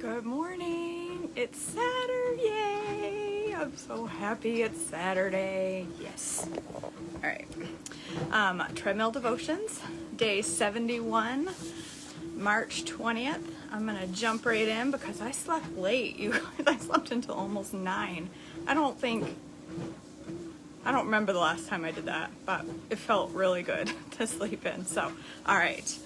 Good morning. It's Saturday. I'm so happy it's Saturday. Yes. All right. Treadmill Devotions, day 71, March 20th. I'm going to jump right in because I slept late. You guys, I slept until almost 9. I don't remember the last time I did that, but it felt really good to sleep in. So, all right.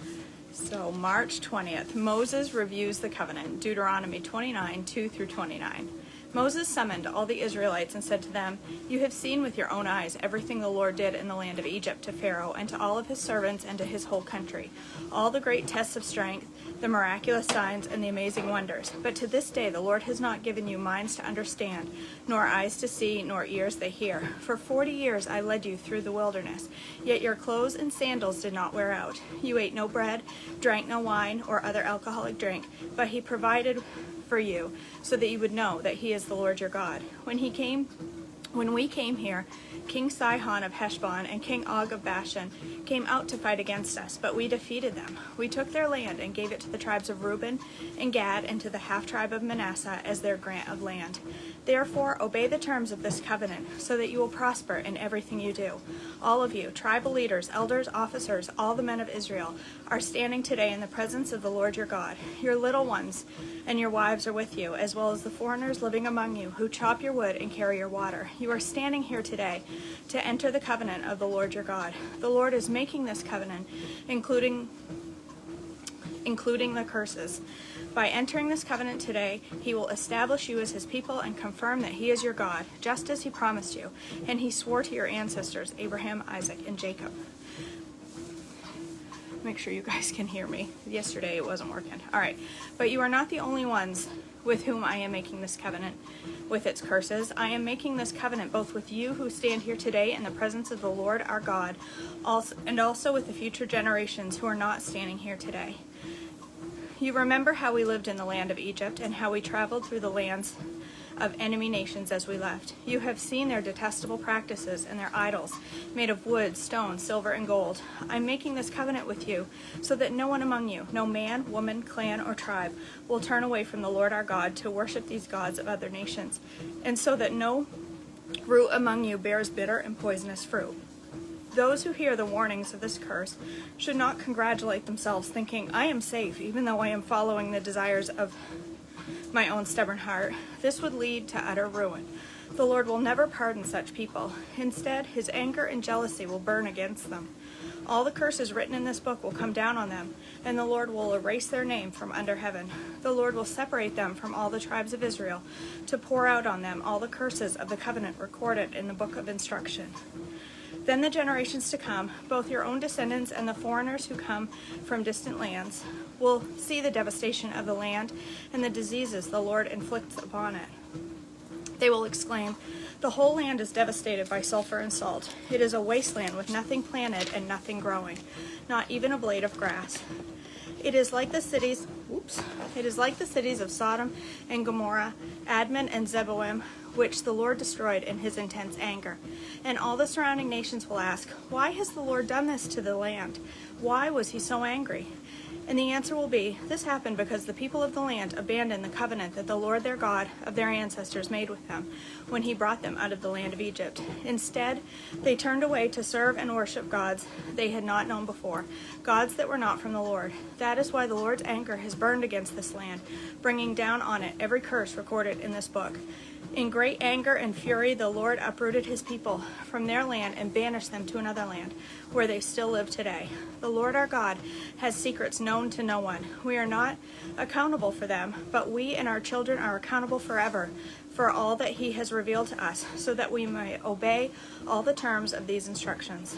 So March 20th, Moses reviews the covenant, Deuteronomy 29, 2 through 29. Moses summoned all the Israelites and said to them, "You have seen with your own eyes everything the Lord did in the land of Egypt to Pharaoh and to all of his servants and to his whole country, all the great tests of strength, the miraculous signs, and the amazing wonders. But to this day the Lord has not given you minds to understand, nor eyes to see, nor ears to hear. For 40 years I led you through the wilderness, yet your clothes and sandals did not wear out. You ate no bread, drank no wine or other alcoholic drink, but he provided for you, so that you would know that he is the Lord your God. When we came here, King Sihon of Heshbon and King Og of Bashan came out to fight against us, but we defeated them. We took their land and gave it to the tribes of Reuben and Gad and to the half-tribe of Manasseh as their grant of land. Therefore, obey the terms of this covenant, so that you will prosper in everything you do. All of you, tribal leaders, elders, officers, all the men of Israel, are standing today in the presence of the Lord your God. Your little ones and your wives are with you, as well as the foreigners living among you, who chop your wood and carry your water. You are standing here today to enter the covenant of the Lord your God. The Lord is making this covenant, including the curses. By entering this covenant today, he will establish you as his people and confirm that he is your God, just as he promised you, and he swore to your ancestors, Abraham, Isaac, and Jacob. Make sure you guys can hear me. Yesterday it wasn't working. All right. But you are not the only ones with whom I am making this covenant with its curses. I am making this covenant both with you who stand here today in the presence of the Lord our God, and also with the future generations who are not standing here today. You remember how we lived in the land of Egypt and how we traveled through the lands of enemy nations as we left. You have seen their detestable practices and their idols made of wood, stone, silver, and gold. I'm making this covenant with you so that no one among you, no man, woman, clan, or tribe, will turn away from the Lord our God to worship these gods of other nations, and so that no root among you bears bitter and poisonous fruit. Those who hear the warnings of this curse should not congratulate themselves, thinking, I am safe, even though I am following the desires of my own stubborn heart. This would lead to utter ruin. The Lord will never pardon such people. Instead, his anger and jealousy will burn against them. All the curses written in this book will come down on them, and the Lord will erase their name from under heaven. The Lord will separate them from all the tribes of Israel, to pour out on them all the curses of the covenant recorded in the book of instruction. Then the generations to come, both your own descendants and the foreigners who come from distant lands, will see the devastation of the land and the diseases the Lord inflicts upon it. They will exclaim, "The whole land is devastated by sulfur and salt. It is a wasteland with nothing planted and nothing growing, not even a blade of grass. It is like the cities of Sodom and Gomorrah, Admah and Zeboim, which the Lord destroyed in his intense anger." And all the surrounding nations will ask, "Why has the Lord done this to the land? Why was he so angry?" And the answer will be, this happened because the people of the land abandoned the covenant that the Lord their God of their ancestors made with them when he brought them out of the land of Egypt. Instead, they turned away to serve and worship gods they had not known before, gods that were not from the Lord. That is why the Lord's anger has burned against this land, bringing down on it every curse recorded in this book. In great anger and fury, the Lord uprooted his people from their land and banished them to another land, where they still live today. The Lord our God has secrets known to no one. We are not accountable for them, but we and our children are accountable forever for all that he has revealed to us, so that we may obey all the terms of these instructions.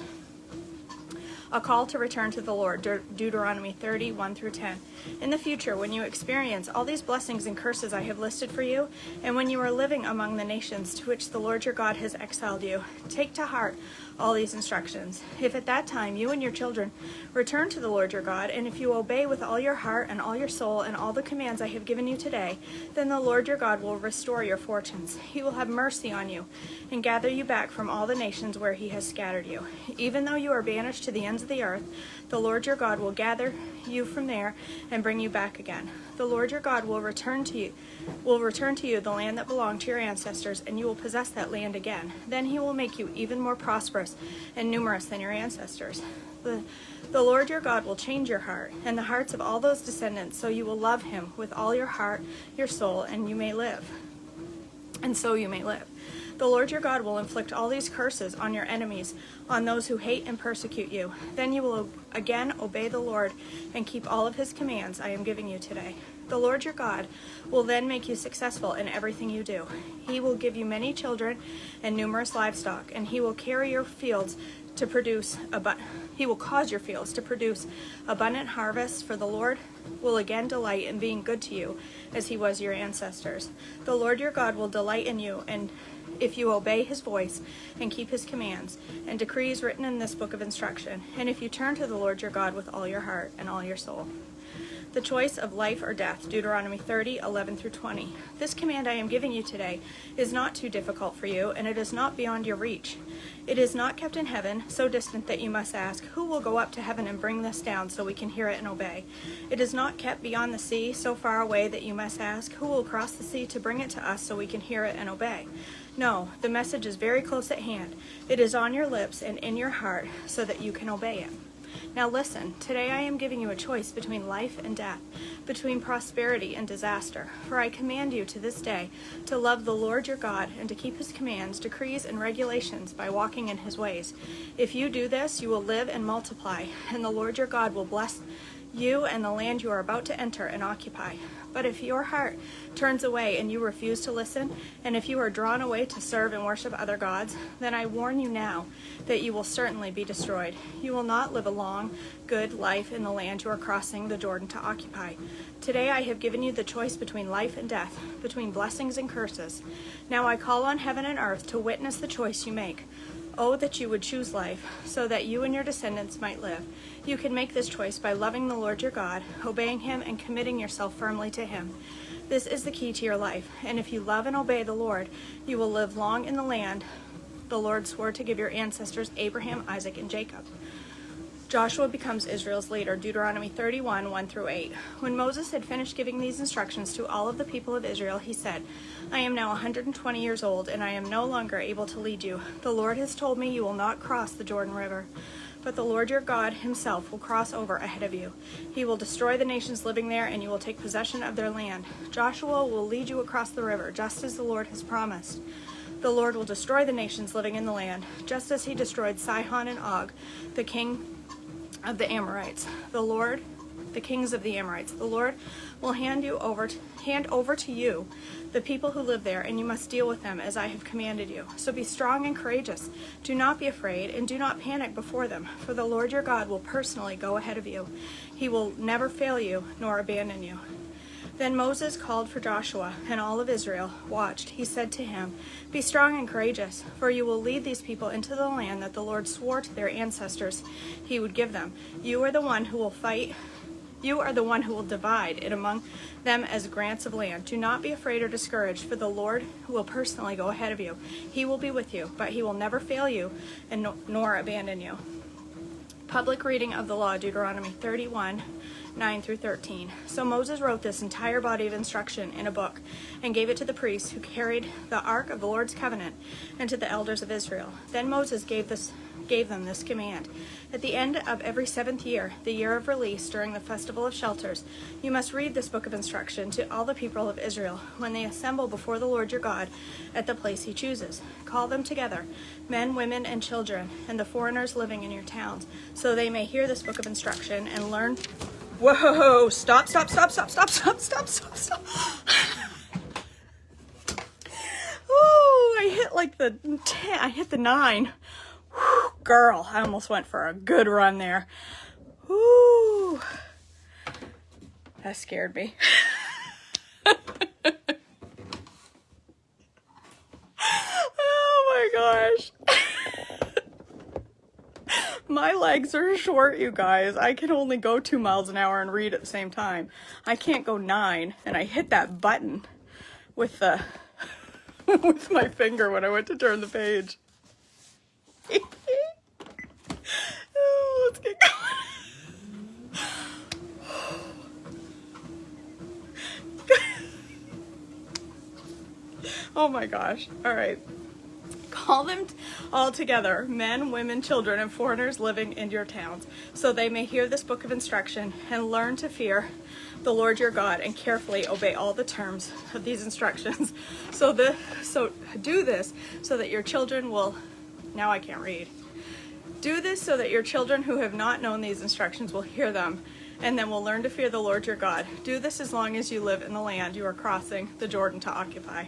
A call to return to the Lord, Deuteronomy 30, 1 through 10. In the future, when you experience all these blessings and curses I have listed for you, and when you are living among the nations to which the Lord your God has exiled you, take to heart all these instructions. If at that time you and your children return to the Lord your God, and if you obey with all your heart and all your soul and all the commands I have given you today, then the Lord your God will restore your fortunes. He will have mercy on you and gather you back from all the nations where he has scattered you. Even though you are banished to the ends ends of the earth, the Lord your God will gather you from there and bring you back again. The Lord your God will return to you the land that belonged to your ancestors, and you will possess that land again. Then he will make you even more prosperous and numerous than your ancestors. The Lord your God will change your heart and the hearts of all those descendants, so you will love him with all your heart, your soul, and you may live. And so you may live. The Lord your God will inflict all these curses on your enemies, on those who hate and persecute you. Then you will again obey the Lord and keep all of his commands I am giving you today. The Lord your God will then make you successful in everything you do. He will give you many children and numerous livestock, and he will cause your fields to produce abundant harvests, for the Lord will again delight in being good to you as he was your ancestors. The Lord your God will delight in you, and if you obey his voice and keep his commands and decrees written in this book of instruction, and if you turn to the Lord your God with all your heart and all your soul. The choice of life or death, Deuteronomy 30:11-20. This command I am giving you today is not too difficult for you, and it is not beyond your reach. It is not kept in heaven, so distant that you must ask, who will go up to heaven and bring this down so we can hear it and obey? It is not kept beyond the sea, so far away that you must ask, who will cross the sea to bring it to us so we can hear it and obey? No, the message is very close at hand. It is on your lips and in your heart so that you can obey it. Now listen, today I am giving you a choice between life and death, between prosperity and disaster. For I command you to this day to love the Lord your God and to keep his commands, decrees, and regulations by walking in his ways. If you do this, you will live and multiply, and the Lord your God will bless you and the land you are about to enter and occupy. But if your heart turns away and you refuse to listen, and if you are drawn away to serve and worship other gods, then I warn you now that you will certainly be destroyed. You will not live a long, good life in the land you are crossing the Jordan to occupy. Today I have given you the choice between life and death, between blessings and curses. Now I call on heaven and earth to witness the choice you make. Oh, that you would choose life, so that you and your descendants might live. You can make this choice by loving the Lord your God, obeying him, and committing yourself firmly to him. This is the key to your life, and if you love and obey the Lord, you will live long in the land the Lord swore to give your ancestors Abraham, Isaac, and Jacob. Joshua becomes Israel's leader, Deuteronomy 31:1-8. When Moses had finished giving these instructions to all of the people of Israel, he said, I am now 120 years old, and I am no longer able to lead you. The Lord has told me you will not cross the Jordan River, but the Lord your God himself will cross over ahead of you. He will destroy the nations living there, and you will take possession of their land. Joshua will lead you across the river, just as the Lord has promised. The Lord will destroy the nations living in the land, just as he destroyed Sihon and Og, the king of the Amorites, the kings of the Amorites. The Lord will hand over to you the people who live there, and you must deal with them as I have commanded you. So be strong and courageous. Do not be afraid, and do not panic before them, for the Lord your God will personally go ahead of you. He will never fail you nor abandon you. Then Moses called for Joshua, and all of Israel watched. He said to him, Be strong and courageous, for you will lead these people into the land that the Lord swore to their ancestors he would give them. You are the one who will fight. You are the one who will divide it among them as grants of land. Do not be afraid or discouraged, for the Lord will personally go ahead of you. He will be with you, but he will never fail you and nor abandon you. Public reading of the law, Deuteronomy 31:9-13. So Moses wrote this entire body of instruction in a book and gave it to the priests who carried the ark of the Lord's covenant and to the elders of Israel. Then Moses gave them this command. At the end of every 7th year, the year of release during the Festival of Shelters, you must read this book of instruction to all the people of Israel when they assemble before the Lord your God at the place he chooses. Call them together, men, women, and children, and the foreigners living in your towns, so they may hear this book of instruction and learn. Whoa, stop. Oh, I hit the 9. Whew, girl, I almost went for a good run there. Whew. That scared me. Oh my gosh. My legs are short, you guys. I can only go 2 miles an hour and read at the same time. I can't go 9, and I hit that button with with my finger when I went to turn the page. Oh, let's get going. Oh my gosh. All right. Call them all together, men, women, children, and foreigners living in your towns, so they may hear this book of instruction and learn to fear the Lord your God and carefully obey all the terms of these instructions. So do this so that your children will, now I can't read. Do this so that your children who have not known these instructions will hear them and then will learn to fear the Lord your God. Do this as long as you live in the land you are crossing the Jordan to occupy.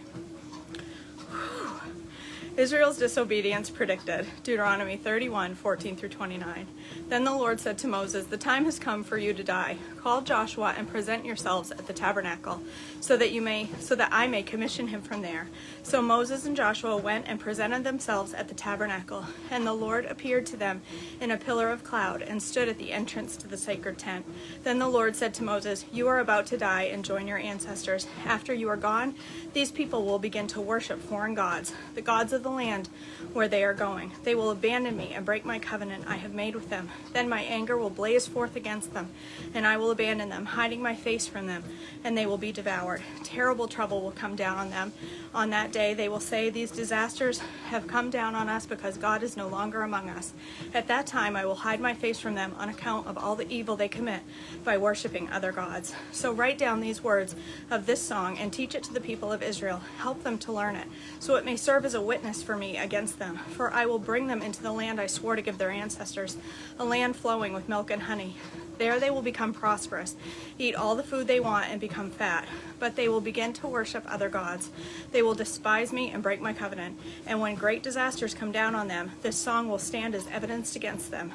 Israel's disobedience predicted. Deuteronomy 31:14-29. Then the Lord said to Moses, the time has come for you to die. Call Joshua and present yourselves at the tabernacle, so that I may commission him from there. So Moses and Joshua went and presented themselves at the tabernacle, and the Lord appeared to them in a pillar of cloud and stood at the entrance to the sacred tent. Then the Lord said to Moses, you are about to die and join your ancestors. After you are gone, these people will begin to worship foreign gods, the gods of the land where they are going. They will abandon me and break my covenant I have made with them. Then my anger will blaze forth against them, and I will abandon them, hiding my face from them, and they will be devoured. Terrible trouble will come down on them. On that day they will say, these disasters have come down on us because God is no longer among us. At that time I will hide my face from them on account of all the evil they commit by worshiping other gods. So write down these words of this song and teach it to the people of Israel. Help them to learn it, so it may serve as a witness for me against them. For I will bring them into the land I swore to give their ancestors, a land flowing with milk and honey. There they will become prosperous, eat all the food they want, and become fat. But they will begin to worship other gods. They will despise me and break my covenant. And when great disasters come down on them, this song will stand as evidence against them,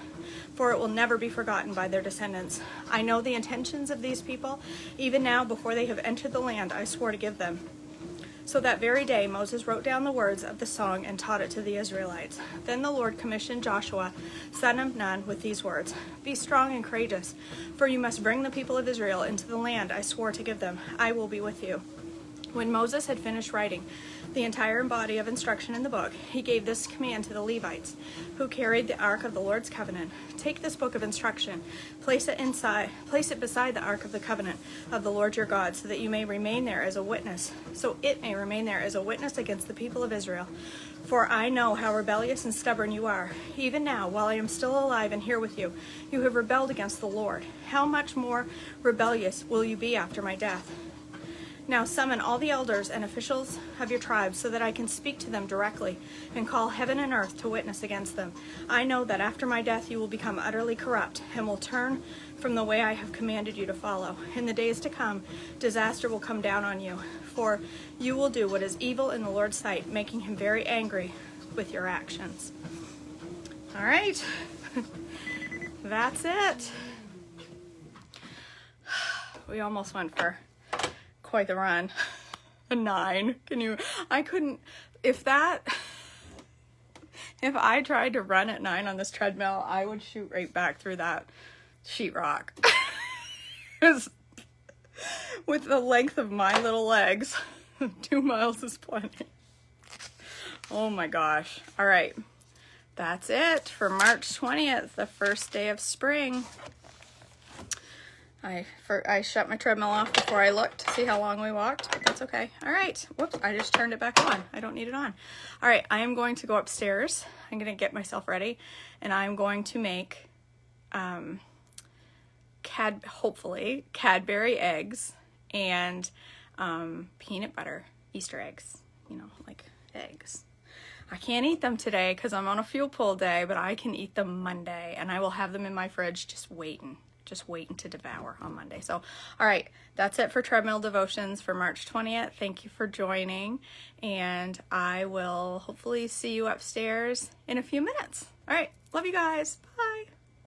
for it will never be forgotten by their descendants. I know the intentions of these people, even now before they have entered the land I swore to give them. So that very day Moses wrote down the words of the song and taught it to the Israelites. Then the Lord commissioned Joshua, son of Nun, with these words, be strong and courageous, for you must bring the people of Israel into the land I swore to give them. I will be with you. When Moses had finished writing the entire body of instruction in the book, he gave this command to the Levites, who carried the ark of the Lord's covenant. Take this book of instruction, place it beside the ark of the covenant of the Lord your God, so that you may remain there as a witness, against the people of Israel. For I know how rebellious and stubborn you are. Even now, while I am still alive and here with you, you have rebelled against the Lord. How much more rebellious will you be after my death? Now summon all the elders and officials of your tribes so that I can speak to them directly and call heaven and earth to witness against them. I know that after my death you will become utterly corrupt and will turn from the way I have commanded you to follow. In the days to come, disaster will come down on you, for you will do what is evil in the Lord's sight, making him very angry with your actions. All right, that's it. We almost went for quite the run. A 9. If I tried to run at 9 on this treadmill, I would shoot right back through that sheetrock. With the length of my little legs, 2 miles is plenty. Oh my gosh. All right. That's it for March 20th, the first day of spring. I shut my treadmill off before I looked to see how long we walked, but that's okay. All right. Whoops, I just turned it back on. I don't need it on. All right, I am going to go upstairs. I'm going to get myself ready, and I'm going to make hopefully Cadbury eggs and peanut butter Easter eggs, like eggs. I can't eat them today because I'm on a fuel pull day, but I can eat them Monday, and I will have them in my fridge just waiting to devour on Monday. So, all right, that's it for Treadmill Devotions for March 20th. Thank you for joining, and I will hopefully see you upstairs in a few minutes. All right, love you guys. Bye.